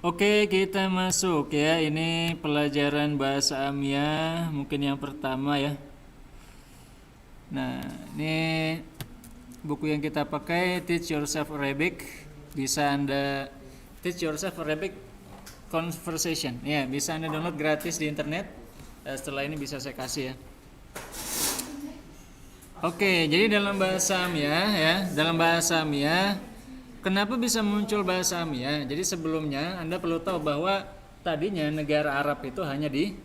Oke, kita masuk ya. Ini pelajaran bahasa Amiyah, mungkin yang pertama ya. Nah, ini buku yang kita pakai Teach Yourself Arabic. Bisa Anda Teach Yourself Arabic Conversation. Ya, bisa Anda download gratis di internet. Setelah ini bisa saya kasih ya. Oke, jadi dalam bahasa Amiyah ya, dalam bahasa Amiyah, kenapa bisa muncul bahasa Amiyah? Jadi sebelumnya Anda perlu tahu bahwa tadinya negara Arab itu hanya di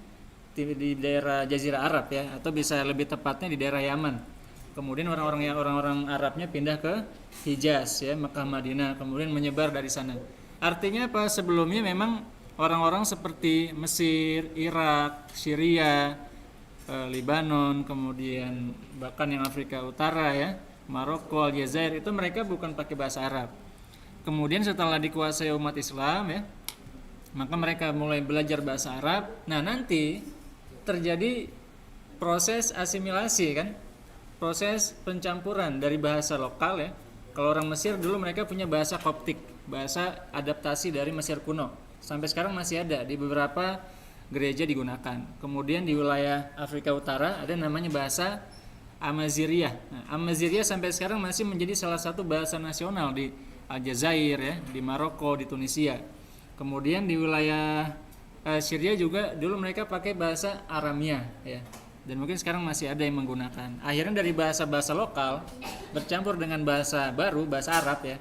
daerah Jazirah Arab ya, atau bisa lebih tepatnya di daerah Yaman. Kemudian orang-orang Arabnya pindah ke Hijaz ya, Mekah, Madinah, kemudian menyebar dari sana. Artinya apa? Sebelumnya memang orang-orang seperti Mesir, Irak, Syria, Libanon, kemudian bahkan yang Afrika Utara ya, Maroko, Aljazair, itu mereka bukan pakai bahasa Arab. Kemudian setelah dikuasai umat Islam ya, maka mereka mulai belajar bahasa Arab. Nah, nanti terjadi proses asimilasi kan, proses pencampuran dari bahasa lokal ya. Kalau orang Mesir dulu mereka punya bahasa Koptik, bahasa adaptasi dari Mesir kuno. Sampai sekarang masih ada di beberapa gereja digunakan. Kemudian di wilayah Afrika Utara ada namanya bahasa Amazigh. Nah, Amazigh sampai sekarang masih menjadi salah satu bahasa nasional di Aljazair ya, di Maroko, di Tunisia. Kemudian di wilayah Syria juga dulu mereka pakai bahasa Aramia ya. Dan mungkin sekarang masih ada yang menggunakan. Akhirnya dari bahasa-bahasa lokal bercampur dengan bahasa baru, bahasa Arab ya.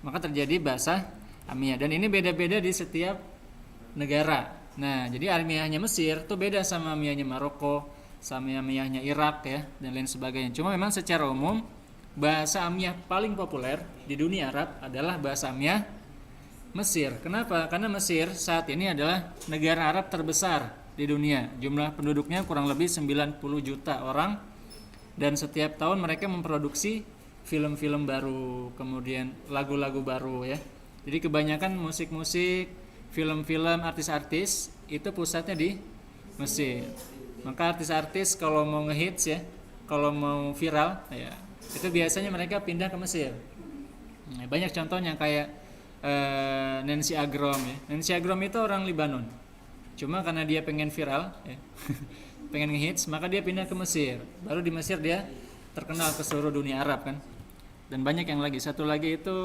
Maka terjadi bahasa Amiyah. Dan ini beda-beda di setiap negara. Nah, jadi Amiyahnya Mesir tuh beda sama Amiyahnya Maroko, sama Amiyahnya Irak ya, dan lain sebagainya. Cuma memang secara umum bahasa Amiyah paling populer di dunia Arab adalah bahasa Amiyah Mesir. Kenapa? Karena Mesir saat ini adalah negara Arab terbesar di dunia. Jumlah penduduknya kurang lebih 90 juta orang, dan setiap tahun mereka memproduksi film-film baru, kemudian lagu-lagu baru ya. Jadi kebanyakan musik-musik, film-film, artis-artis itu pusatnya di Mesir. Maka artis-artis kalau mau ngehits ya, kalau mau viral ya, itu biasanya mereka pindah ke Mesir. Nah, banyak contohnya kayak Nancy Agrom ya. Nancy Agrom itu orang Libanon. Cuma karena dia pengen viral ya, pengen ngehits, maka dia pindah ke Mesir. Baru di Mesir dia terkenal ke seluruh dunia Arab kan. Dan banyak yang lagi. Satu lagi itu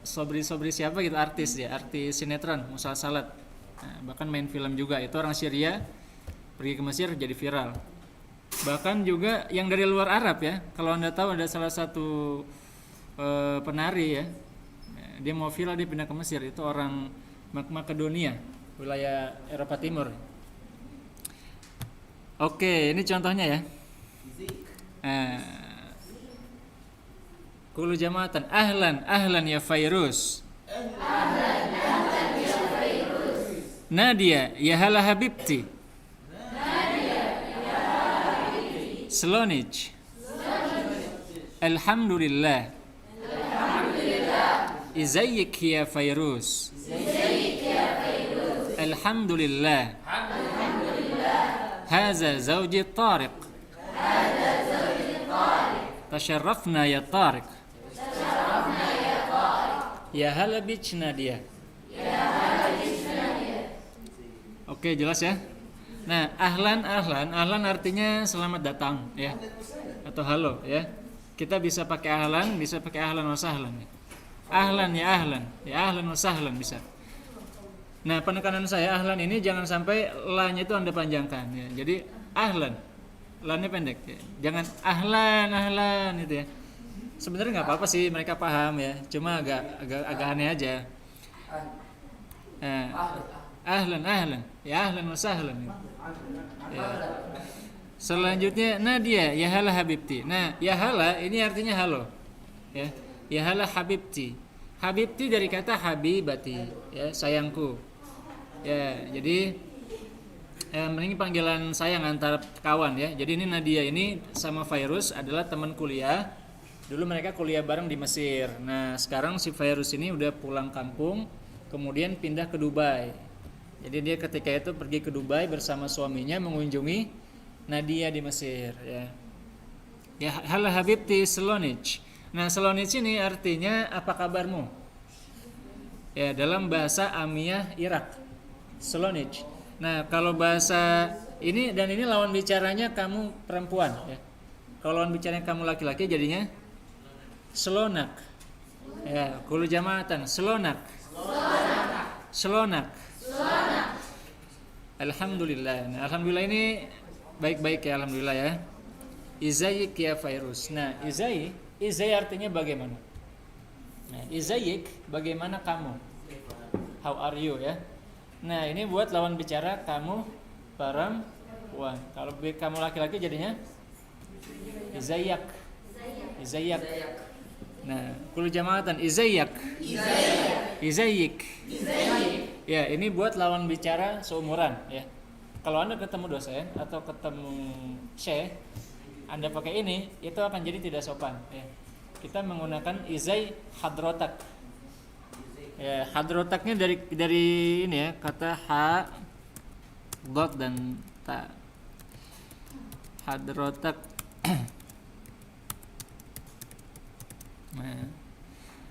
Sobri siapa gitu, artis ya, artis sinetron, musalsalat. Nah, bahkan main film juga. Itu orang Syria pergi ke Mesir jadi viral. Bahkan juga yang dari luar Arab ya. Kalau Anda tahu ada salah satu penari ya, dia mau viral dia pindah ke Mesir. Itu orang Makedonia, wilayah Eropa Timur. Oke, ini contohnya ya. Kulu jamatan ahlan ya Fairuz. Nadia ya hala habibti. Slonich. Alhamdulillah. Izayik ya Fairuz. Alhamdulillah. Haza zawji Tariq. Tasharrafna ya Tariq. Ya hala bich Nadia. Oke, jelas ya. Nah, ahlan artinya selamat datang ya, atau halo ya. Kita bisa pakai ahlan, bisa pakai ahlan wa sahlan ya. Ahlan ya ahlan wa sahlan bisa. Nah, penekanan saya ahlan ini jangan sampai la-nya itu Anda panjangkan ya. Jadi ahlan, la-nya pendek ya. Jangan ahlan itu ya. Sebenarnya nggak apa-apa sih, mereka paham ya. Cuma agak aneh aja. Ahlan ya ahlan wa sahlan ya. Selanjutnya Nadia ya hala habibti. Nah, ya hala ini artinya halo ya. Ya hala habibti. Habibti dari kata habibati ya, sayangku ya. Jadi ini panggilan sayang antar kawan ya. Jadi ini Nadia ini sama Fairuz adalah teman kuliah. Dulu mereka kuliah bareng di Mesir. Nah, sekarang si Fairuz ini udah pulang kampung, kemudian pindah ke Dubai. Jadi dia ketika itu pergi ke Dubai bersama suaminya mengunjungi Nadia di Mesir ya. Ya hala habibti Slonich. Nah, Slonich ini artinya apa kabarmu? Ya, dalam bahasa Amiyah Irak. Slonich. Nah, kalau bahasa ini dan ini lawan bicaranya kamu perempuan ya. Kalau lawan bicaranya kamu laki-laki jadinya Slonak. Ya, kulu jama'atan Slonak. Slonak. Alhamdulillah. Nah, alhamdulillah ini baik-baik ya, alhamdulillah ya. Izayik ya Fairuz. Nah, izay artinya bagaimana? Nah, izayik bagaimana kamu? How are you ya? Nah, ini buat lawan bicara kamu perempuan. Kalau kamu laki-laki jadinya izayak. Izayak. Nah, kulu jama'atan izayak. Izayik. Ya, ini buat lawan bicara seumuran ya. Kalau Anda ketemu dosen atau ketemu syekh, Anda pakai ini, itu akan jadi tidak sopan ya. Kita menggunakan izay hadrotak. Ya, hadrotaknya dari ini ya, kata ha, dot dan ta. Hadrotak. Nah,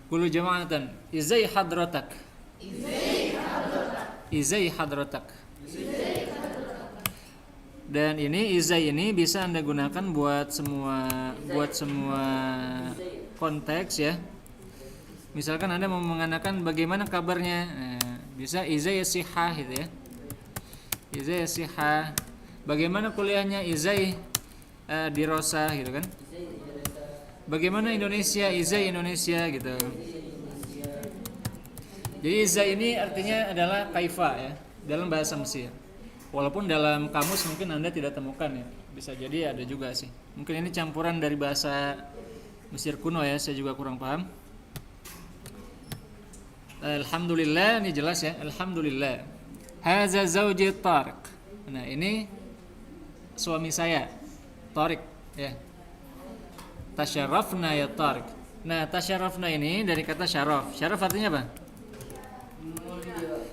kulu jama'atan izay hadrotak. Izay hadrotak. Dan ini izay ini bisa Anda gunakan buat semua konteks ya. Misalkan Anda mau mengatakan bagaimana kabarnya, nah, bisa izay sihah gitu ya. Izay sihah. Bagaimana kuliahnya izay dirasa gitu kan. Bagaimana Indonesia, izay Indonesia gitu. Jadi izay ini artinya adalah kaifa ya dalam bahasa Mesir. Walaupun dalam kamus mungkin Anda tidak temukan ya. Bisa jadi ada juga sih. Mungkin ini campuran dari bahasa Mesir kuno ya, saya juga kurang paham. Alhamdulillah, ini jelas ya. Alhamdulillah. Haza zauji Tariq. Nah, ini suami saya, Tariq ya. Tasyarrafna ya Tariq. Nah, tasyarrafna ini dari kata syaraf. Syaraf artinya apa?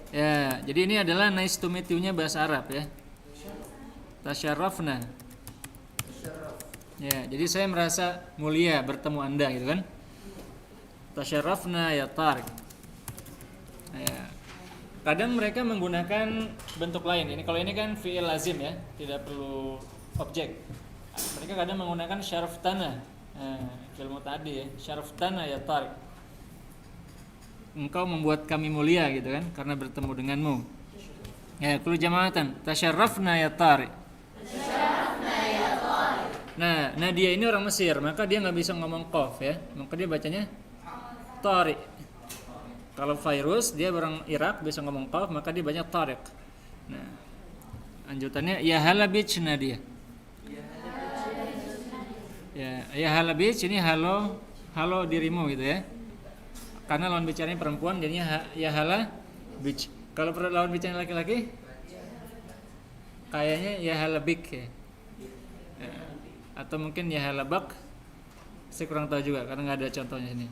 Ya, jadi ini adalah nice to meet you-nya bahasa Arab ya. Tasyarrafna. Ya, jadi saya merasa mulia bertemu Anda gitu kan. Tasyarrafna ya Tariq. Ya. Kadang mereka menggunakan bentuk lain. Ini kalau ini kan fi'il lazim ya, tidak perlu objek. Mereka kadang menggunakan syaraftana. Fi'il muta'addi ya. Syaraftana ya Tariq. Engkau membuat kami mulia gitu kan karena bertemu denganmu. Ya, kulu jama'atan tasyarrafna ya Tariq. Nah, dia ini orang Mesir, maka dia nggak bisa ngomong qaf ya. Maka dia bacanya Tariq. Kalau Fairuz dia orang Irak bisa ngomong qaf, maka dia baca Tariq. Nah, lanjutannya ya halabich Nadia. Ya halabich ini halo dirimu gitu ya. Karena lawan bicaranya perempuan jadinya ya halabich. Kalau lawan bicaranya laki-laki kayaknya ya halabik ya. Atau mungkin ya halabak. Saya kurang tahu juga karena nggak ada contohnya sini.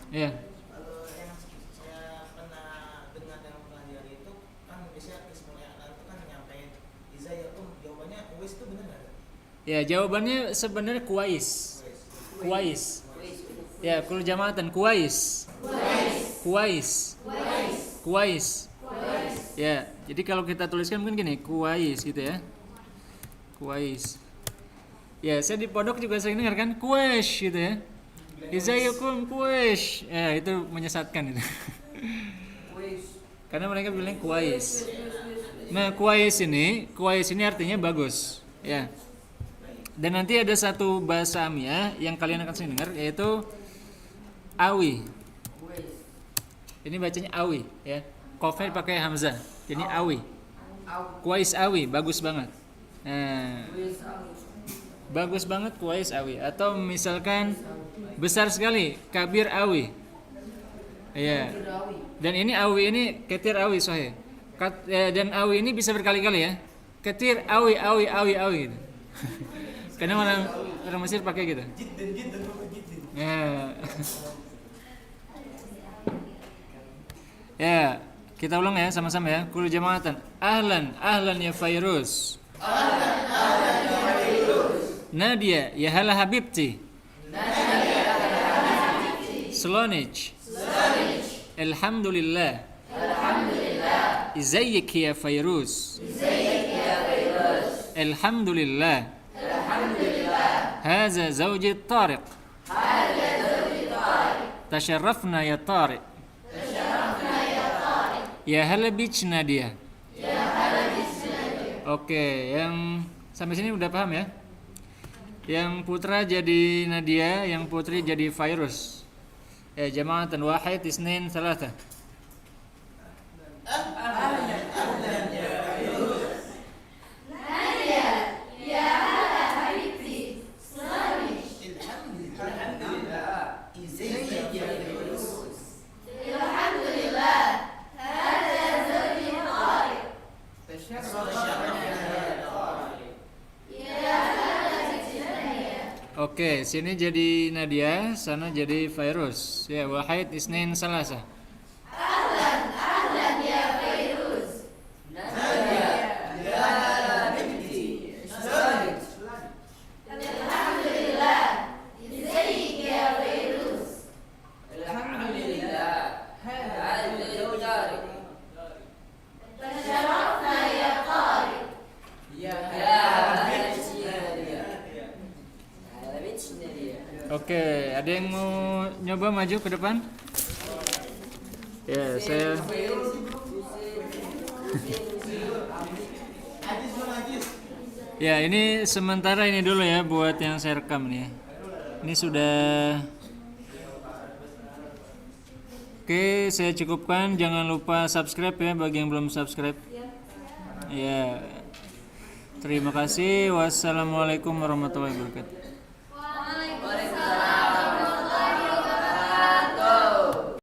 Iya. Kalau yang saya pernah dengar dalam pelajaran itu kan biasanya ismul i'lal itu kan nyampein izayakum, jawabannya uwais itu benar nggak? Ya, jawabannya sebenarnya kuwais. Ya, kul jama'atan kuwais. Ya, jadi kalau kita tuliskan mungkin gini, kuwais gitu ya. Kuwais. Ya, saya di pondok juga sering dengar kan kuwais gitu ya. Izayukum kuwais. Ya, itu menyesatkan itu. Karena mereka bilang kuwais. Nah, kuwais ini artinya bagus, ya. Dan nanti ada satu bahasa Amiyah yang kalian akan sering dengar yaitu awi. Ini bacanya awi, ya. Qafnya pakai hamzah. Jadi awi. Kuwais awi, bagus banget. Nah, bagus banget kuwais awi. Atau misalkan besar sekali, kabir awi. Ya. Dan ini awi ini ketir awi sahih. Dan awi ini bisa berkali-kali ya. Ketir awi. Gitu. Karena orang Mesir pakai gitu. Ya. Ya, kita ulang ya sama-sama ya. Kulu jama'atan. Ahlan ya Fairuz. Nadia ya hala habibti. Slonich. Alhamdulillah. ازيك يا فيروز. Alhamdulillah. هذا زوجي طارق. تشرفنا يا طارق. Ya halo beach Nadia. Oke, yang sampai sini udah paham ya? Yang putra jadi Nadia, yang putri jadi Virus. Ya, jama'atan wahid, isnin, thalatha. Oke, sini jadi Nadia, sana jadi Virus. Ya, wahid, isnin, salasa. Oke, ada yang mau nyoba maju ke depan? Ya, saya. Ya, ini sementara ini dulu ya buat yang saya rekam nih. Ini sudah. Oke, saya cukupkan. Jangan lupa subscribe ya bagi yang belum subscribe. Ya. Terima kasih. Wassalamualaikum warahmatullahi wabarakatuh.